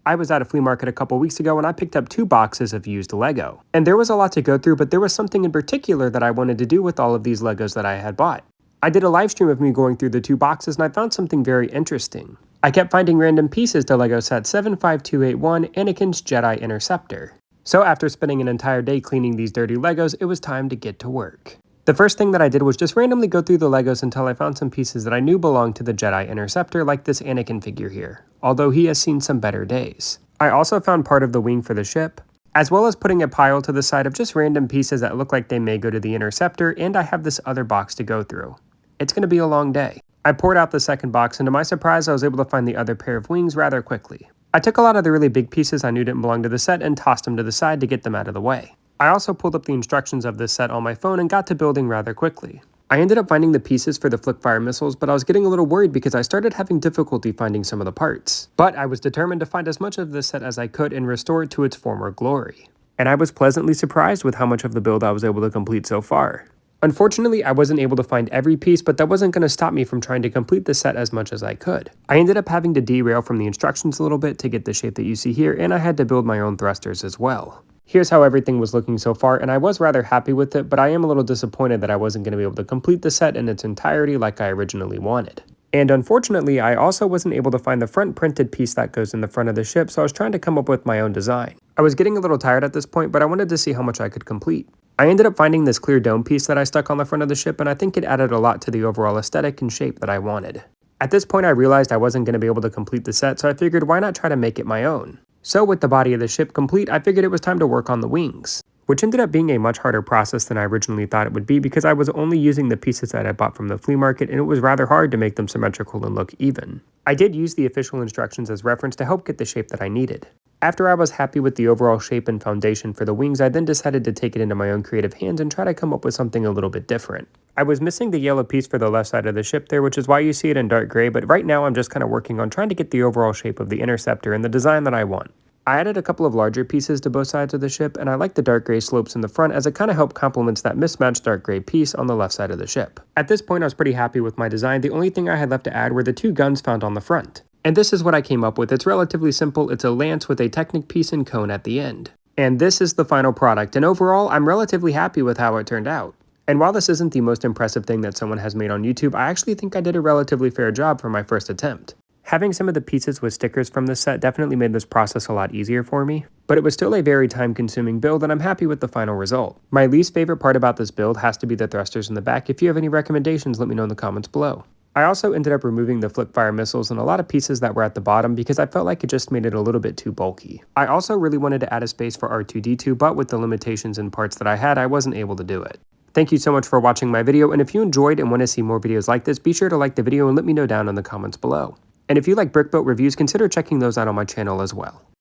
I was at a flea market a couple weeks ago and I picked up 2 boxes of used Lego. And there was a lot to go through, but there was something in particular that I wanted to do with all of these Legos that I had bought. I did a live stream of me going through the 2 boxes and I found something very interesting. I kept finding random pieces to Lego set 75281 Anakin's Jedi Interceptor. So after spending an entire day cleaning these dirty Legos, it was time to get to work. The first thing that I did was just randomly go through the Legos until I found some pieces that I knew belonged to the Jedi Interceptor, like this Anakin figure here, although he has seen some better days. I also found part of the wing for the ship, as well as putting a pile to the side of just random pieces that look like they may go to the Interceptor, and I have this other box to go through. It's going to be a long day. I poured out the second box, and to my surprise, I was able to find the other pair of wings rather quickly. I took a lot of the really big pieces I knew didn't belong to the set and tossed them to the side to get them out of the way. I also pulled up the instructions of this set on my phone and got to building rather quickly. I ended up finding the pieces for the flick-fire missiles, but I was getting a little worried because I started having difficulty finding some of the parts. But I was determined to find as much of this set as I could and restore it to its former glory. And I was pleasantly surprised with how much of the build I was able to complete so far. Unfortunately, I wasn't able to find every piece, but that wasn't going to stop me from trying to complete the set as much as I could. I ended up having to derail from the instructions a little bit to get the shape that you see here, and I had to build my own thrusters as well. Here's how everything was looking so far, and I was rather happy with it, but I am a little disappointed that I wasn't going to be able to complete the set in its entirety like I originally wanted. And unfortunately, I also wasn't able to find the front printed piece that goes in the front of the ship, so I was trying to come up with my own design. I was getting a little tired at this point, but I wanted to see how much I could complete. I ended up finding this clear dome piece that I stuck on the front of the ship, and I think it added a lot to the overall aesthetic and shape that I wanted. At this point, I realized I wasn't going to be able to complete the set, so I figured why not try to make it my own. So with the body of the ship complete, I figured it was time to work on the wings, which ended up being a much harder process than I originally thought it would be because I was only using the pieces that I bought from the flea market and it was rather hard to make them symmetrical and look even. I did use the official instructions as reference to help get the shape that I needed. After I was happy with the overall shape and foundation for the wings, I then decided to take it into my own creative hands and try to come up with something a little bit different. I was missing the yellow piece for the left side of the ship there, which is why you see it in dark gray, but right now I'm just kind of working on trying to get the overall shape of the Interceptor and the design that I want. I added a couple of larger pieces to both sides of the ship, and I like the dark gray slopes in the front as it kind of helped complements that mismatched dark gray piece on the left side of the ship. At this point I was pretty happy with my design. The only thing I had left to add were the 2 guns found on the front. And this is what I came up with. It's relatively simple. It's a lance with a Technic piece and cone at the end. And this is the final product, and overall I'm relatively happy with how it turned out. And while this isn't the most impressive thing that someone has made on YouTube, I actually think I did a relatively fair job for my first attempt. Having some of the pieces with stickers from this set definitely made this process a lot easier for me, but it was still a very time-consuming build and I'm happy with the final result. My least favorite part about this build has to be the thrusters in the back. If you have any recommendations, let me know in the comments below. I also ended up removing the flick-fire missiles and a lot of pieces that were at the bottom because I felt like it just made it a little bit too bulky. I also really wanted to add a space for R2-D2, but with the limitations and parts that I had, I wasn't able to do it. Thank you so much for watching my video, and if you enjoyed and want to see more videos like this, be sure to like the video and let me know down in the comments below. And if you like brick built reviews, consider checking those out on my channel as well.